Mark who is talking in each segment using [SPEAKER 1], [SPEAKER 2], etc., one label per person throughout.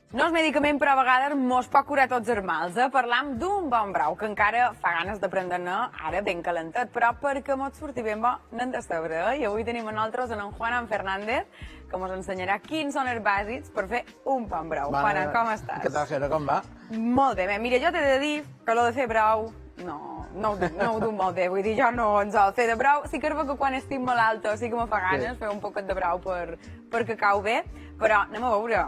[SPEAKER 1] No és medicament, però a vegades mos pot curar tots els mals. Parlam d'un bon brau, que encara fa ganes de prendre-ne ara ben calentet, però perquè mos surti ben bo, n'hem de saber. I avui tenim a nosaltres en Juanan Fernández, que mos ensenyarà quins són els bàsics per fer un bon brau. Juanan, com estàs?
[SPEAKER 2] Què tal, Sara, com va?
[SPEAKER 1] Molt bé. Mira, jo t'he de dir que lo de fer brau no ho duc molt bé, vull dir, jo no ens el fer de brau. Sí que és bo que quan estic malalta sí que me fa ganes fer un poquet de brau perquè cau bé, però anem a veure,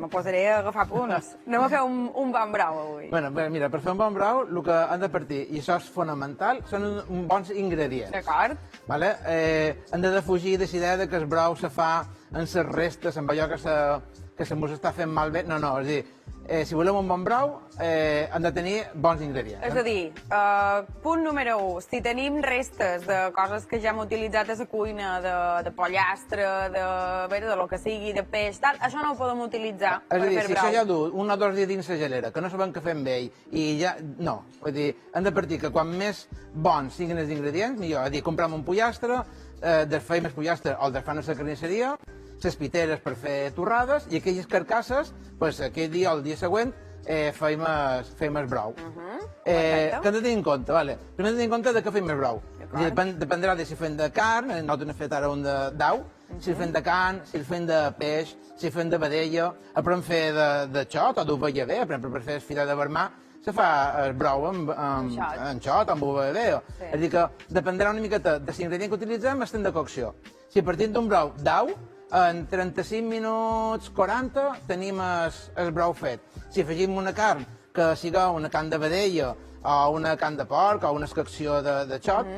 [SPEAKER 1] me posaré a agafar punts. Anem a fer un bon brau avui.
[SPEAKER 2] Bueno, mira, per fer un bon brau, el que han de partir, i això és fonamental, són bons ingredients.
[SPEAKER 1] D'acord.
[SPEAKER 2] Vale? Hem de defugir de la idea que el brau se fa en les restes, amb allò que se mos està fent malbé. No, és a dir, si volem un bon brau, hem de tenir bons ingredients.
[SPEAKER 1] És a dir, punt número 1, si tenim restes de coses que ja hem utilitzat a la cuina, de pollastre, de lo que sigui, de peix, tal, això no ho podem utilitzar per fer brau.
[SPEAKER 2] És a dir, si això ja du un o dos dies dins la gelera, que no sabem què fer amb ell, i ja... No, vull dir, hem de partir que quan més bons siguin els ingredients, millor. És a dir, compram un pollastre, desfeim el pollastre o el desfem a la carnisseria, les piteres per fer torrades, i aquelles carcasses, aquell dia o el dia següent, feim el brau. Què hem de tenir en compte? Primer hem de tenir en compte de què feim el brau. Dependrà de si fem de carn, nosaltres n'hem fet ara un d'au, si fem de carn, si fem de peix, si fem de vedella, podem fer de xot o d'ovella bé, per exemple, per fer el filet de vermà, se fa el brau amb xot, amb ovella bé. És a dir que dependrà una miqueta de l'ingredient que utilitzem, estem de cocció. Si partim d'un brau d'au, en 35 minuts 40 tenim el brau fet. Si afegim una carn, que siga una carn de vedella o una carn de porc o una escacció de xot,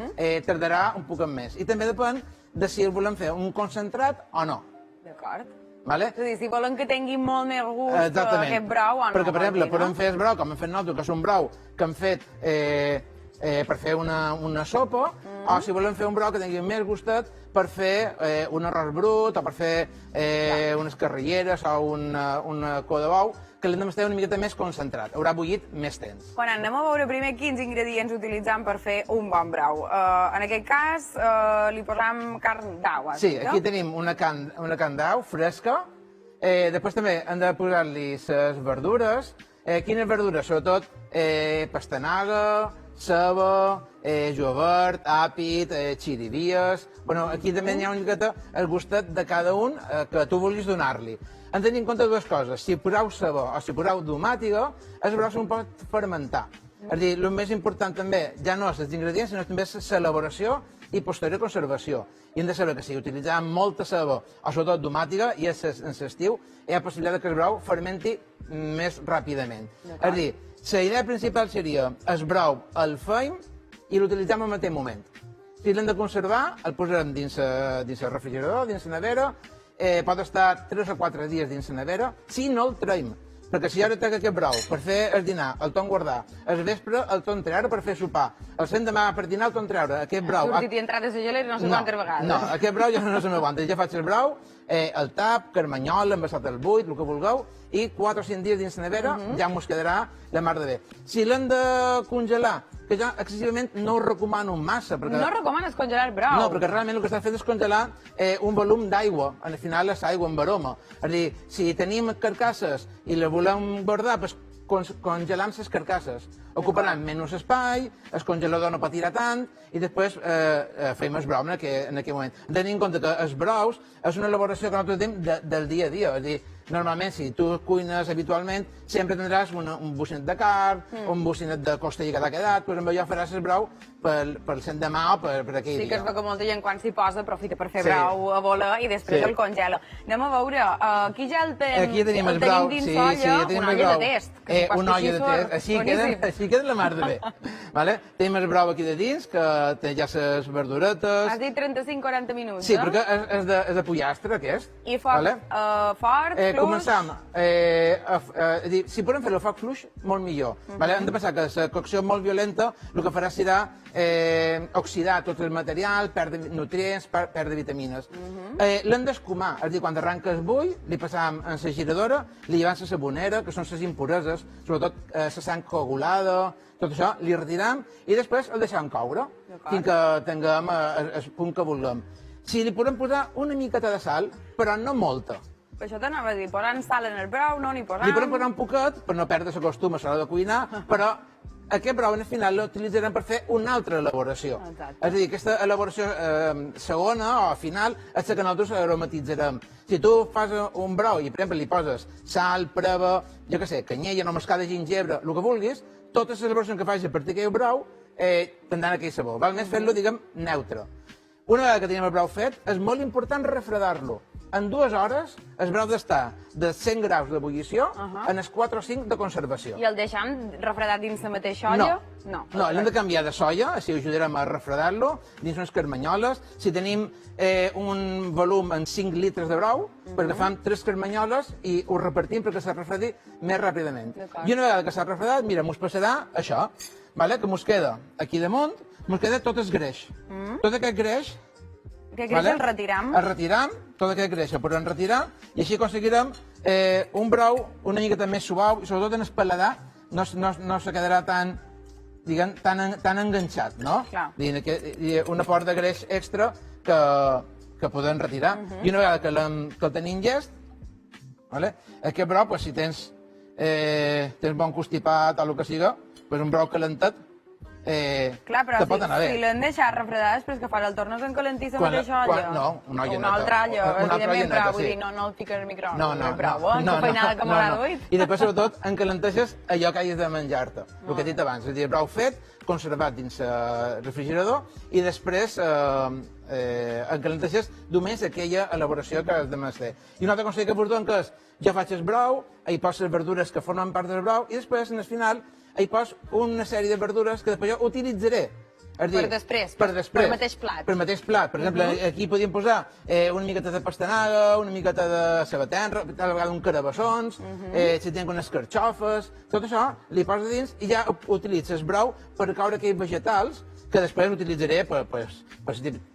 [SPEAKER 2] tardarà un poc més. I també depèn de si volem fer un concentrat o no.
[SPEAKER 1] D'acord.
[SPEAKER 2] Vale?
[SPEAKER 1] És a dir, si volen que tingui molt més gust aquest brau o no.
[SPEAKER 2] Perquè, per exemple, podem fer el brau, com hem fet nosaltres, que és un brau que hem fet per fer una sopa, o si volem fer un brau que tingui més gustet per fer un arròs brut o per fer unes carrilleres o una cua de bou, que l'hem de una miqueta més concentrat, haurà bullit més temps.
[SPEAKER 1] Quan anem a veure primer quins ingredients utilitzem per fer un bon brau. En aquest cas, li posam carn d'au.
[SPEAKER 2] Sí, aquí tenim una carn d'au fresca, després també hem de posar-li les verdures. Quines verdures? Sobretot pastanaga, ceba, julivert, àpid, xirivies... Aquí també hi ha una miqueta el gustet de cada un que tu vulguis donar-li. Hem de tenir en compte dues coses. Si poseu ceba o si poseu domàtiga, el brau se'n pot fermentar. És a dir, el més important també ja no és els ingredients, sinó també és l'elaboració i posterior conservació. I hem de saber que si utilitzem molta ceba o sobretot domàtiga, i en l'estiu hi ha possibilitat que el brau fermenti més ràpidament. És a dir, la idea principal seria el brau el feim i l'utilitzem al mateix moment. Si l'hem de conservar, el posarem dins el refrigerador, dins la nevera, pot estar 3 o 4 dies dins la nevera, si no el traiem. Perquè si ara trec aquest brau per fer el dinar, el torn guardar, el vespre el torn treure per fer sopar, el l'endemà per dinar el torn treure, aquest brau...
[SPEAKER 1] Sortit i entrat a la gelera no sé quantes vegades.
[SPEAKER 2] No, aquest brau ja no se m'aguanta. Ja faig el brau, el tap, carmanyola, envasat al buit, el que vulgueu, i 4 o 5 dies dins la nevera ja mos quedarà la mar de bé. Si l'hem de congelar, que jo excessivament no ho recomano massa. Perquè...
[SPEAKER 1] No recomanes congelar el brau?
[SPEAKER 2] No, perquè realment el que està fet és congelar un volum d'aigua. Al final és aigua amb aroma. És a dir, si tenim carcasses i les volem guardar, doncs congelam les carcasses. Ocuparan menys espai, el congelador no patirà tant, i després fem el brau en aquell moment. Tenint en compte que els braus és una elaboració que nosaltres tenim del dia a dia. És a dir, normalment, si tu cuines habitualment, sempre tindràs un bocinet de carn, un bocinet de costella que t'ha quedat, doncs amb allò faràs el brau per l'endemà o per aquell dia.
[SPEAKER 1] Sí que es veu que molta gent quan s'hi posa aprofita per fer brau a voler i després el congela. Anem a veure, aquí ja el tenim dins olla, una olla de test.
[SPEAKER 2] Una olla de test, així queda la mar de bé. Tenim el brau aquí de dins, que té ja les verduretes...
[SPEAKER 1] Has dit 35-40 minuts,
[SPEAKER 2] Sí, perquè és de pollastre, aquest.
[SPEAKER 1] I foc fort, fluix...
[SPEAKER 2] Començam. Si podem fer el foc fluix, molt millor. Hem de pensar que la cocció molt violenta el que farà serà oxidar tot el material, perdre nutrients, perdre vitamines. L'hem d'escumar, és a dir, quan arranca el bull, li passam en la giradora, li llevam la sabonera, que són les impureses, sobretot la sang coagulada, tot això, li retiram i després el deixam coure, fins que tinguem el punt que vulguem. Si li podem posar una miqueta de sal, però no molta.
[SPEAKER 1] Per això t'anava a dir, posant sal en el brou, no n'hi posam...
[SPEAKER 2] Li podem posar un poquet, per no perdre la costum a l'hora de cuinar, però aquest brou al final l'utilitzarem per fer una altra elaboració.
[SPEAKER 1] Exacte.
[SPEAKER 2] És a dir, aquesta elaboració segona o final és la que nosaltres aromatitzarem. Si tu fas un brou i, per exemple, li poses sal, preva, jo què sé, canyella, no mascada, gingebre, el que vulguis, totes les elaboracions que facis a partir d'aquell brou tindran aquell sabor. Val més fer-lo, diguem, neutre. Una vegada que tenim el brou fet, és molt important refredar-lo. En 2 hores, el brou d'estar de 100 graus d'ebullició en els 4 o 5 de conservació.
[SPEAKER 1] I el deixam refredat dins la mateixa olla?
[SPEAKER 2] No, l'hem de canviar de soia, així ajudarem a refredar-lo, dins unes carmanyoles. Si tenim un volum en 5 litres de brou, pues agafem 3 carmanyoles i ho repartim perquè se refredi més ràpidament. I una vegada que s'ha refredat, mira, mos passarà això, que mos queda aquí damunt, mos queda tot el greix. Tot aquest greix...
[SPEAKER 1] Que greix el retiram?
[SPEAKER 2] El retiram, tot aquest greix el podem retirar i així aconseguirem un brou una miqueta més suau i sobretot en el paladar no se quedarà tan, diguem, tan enganxat, no?
[SPEAKER 1] Clar.
[SPEAKER 2] Un aport de greix extra que podem retirar. I una vegada que el tenim llest, aquest brou, si tens bon constipat o el que siga, un brou calentat,
[SPEAKER 1] clar, però
[SPEAKER 2] te pot anar bé.
[SPEAKER 1] si l'hem deixat refredar després que fas el tornes en calentí la mateixa olla.
[SPEAKER 2] No, una olla neta.
[SPEAKER 1] Una altra olla, evidentment, però vull dir,
[SPEAKER 2] sí.
[SPEAKER 1] no el fiques al microones.
[SPEAKER 2] No,
[SPEAKER 1] bravo, enfeinada com l'ha duit.
[SPEAKER 2] I després, sobretot, encalenteixes allò que hagis de menjar-te, el que he dit abans, és a dir, brou fet, conservat dins el refrigerador, i després encalenteixes només aquella elaboració que has de fer. I un altre consell que portem que és, ja faig el brou, hi poses les verdures que formen part del brou, i després, en el final, hi poso una sèrie de verdures que després jo utilitzaré.
[SPEAKER 1] Per després, per mateix plat.
[SPEAKER 2] Per mateix plat. Per exemple, aquí podíem posar una miqueta de pastanaga, una miqueta de sabatenra, a la vegada un carabassons, si tenen unes carxofes, tot això li poses dins i ja utilitzes brou per caure aquells vegetals que després utilitzaré per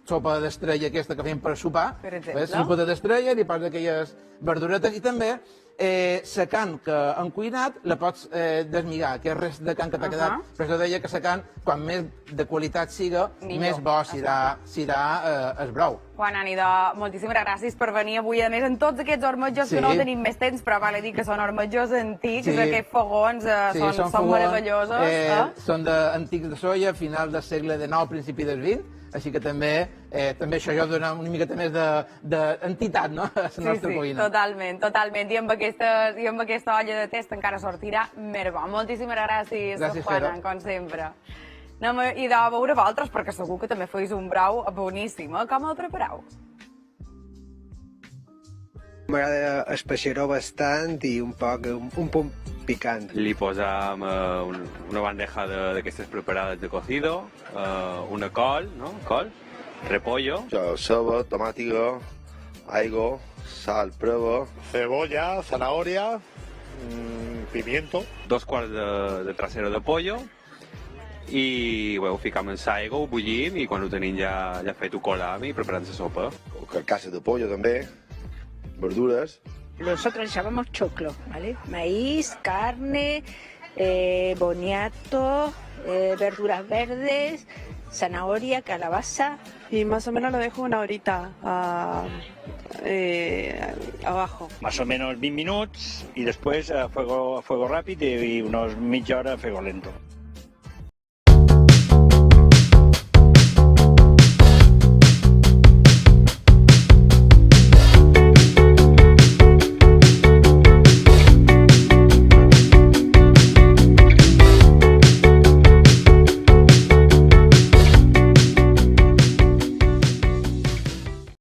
[SPEAKER 2] sopa d'estrella aquesta que fem per sopar.
[SPEAKER 1] Per exemple.
[SPEAKER 2] Sopa d'estrella, li poses aquelles verduretes i també la carn que han cuinat la pots desmigar, que és res de carn que t'ha quedat. Per això deia que la carn, quan més de qualitat siga, més bo serà el brou.
[SPEAKER 1] Juan Anida, moltíssimes gràcies per venir avui. A més, en tots aquests ormetjos que no tenim més temps, però val a dir que són ormetjos antics, aquests fogons són meravellosos.
[SPEAKER 2] Són antics de soia, final del segle XIX, principi del XX, així que també això ja dona una miqueta més d'entitat, no?, a la nostra cuina.
[SPEAKER 1] Totalment. I amb aquesta olla de test encara sortirà més bo. Moltíssimes gràcies, Juana, com sempre. Anem a ir a veure vosaltres, perquè segur que també feis un brou boníssim. Com el prepareu?
[SPEAKER 3] M'agrada especiar-ho bastant i un punt picant.
[SPEAKER 4] Li posam una bandeja d'aquestes preparades de cocido, una col, no? Col, repollo.
[SPEAKER 5] Ceba, tomàtiga, aigua, sal, preva.
[SPEAKER 6] Cebolla, zanahoria, pimiento.
[SPEAKER 4] 2 quarts de trasero de pollo i ho ficam en l'aigua, ho bullim i quan ho tenim ja fet ho colam i preparem la sopa.
[SPEAKER 5] Carcassa de pollo també, verduras.
[SPEAKER 7] Nosotros le llamamos choclo, ¿vale? Maíz, carne, boniato, verduras verdes, zanahoria, calabaza.
[SPEAKER 8] Y más o menos lo dejo una horita abajo.
[SPEAKER 6] Más o menos 20 minutos y después a fuego rápido y unos mitja hora a fuego lento.